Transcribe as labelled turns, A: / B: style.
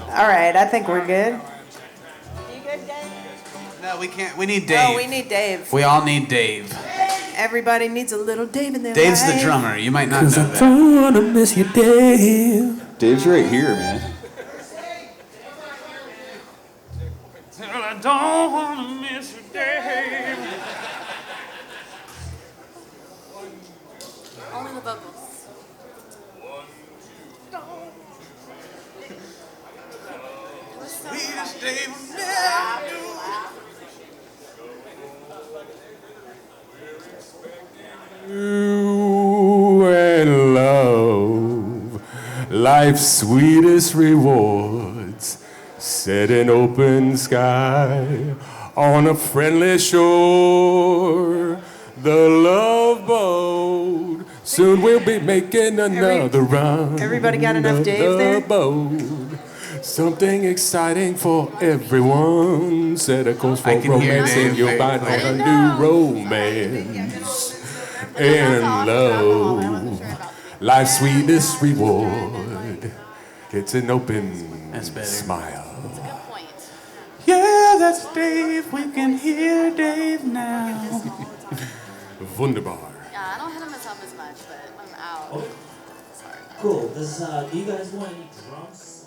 A: All right, I think we're good.
B: You good, Dave?
C: No, we can't. We need Dave.
A: Oh, we need Dave.
C: We all need Dave.
A: Everybody needs a little Dave in their
C: Dave's
A: life.
C: the drummer. You might not know that.
D: Don't wanna miss you, Dave.
E: Dave's right here, man.
C: I don't want to miss you, Dave.
B: Only the vocals.
C: Sweetest Dave never knew.
D: You and love, life's sweetest rewards, set in open sky on a friendly shore. The love boat, soon we'll be making another run.
A: Everybody got enough Dave there?
D: The boat, something exciting for everyone. Set a course for
C: I can hear
D: romance, and
C: Dave
D: you'll
C: very
D: find
C: clearly.
D: a new romance. And love, life's sweetest reward. It's an open
C: That's better.
D: smile.
B: That's a good point.
C: Yeah, that's Dave. We can hear Dave now.
D: Wunderbar.
B: Yeah, I don't hit him as much, but I'm out.
F: Cool. Do you guys want any drums?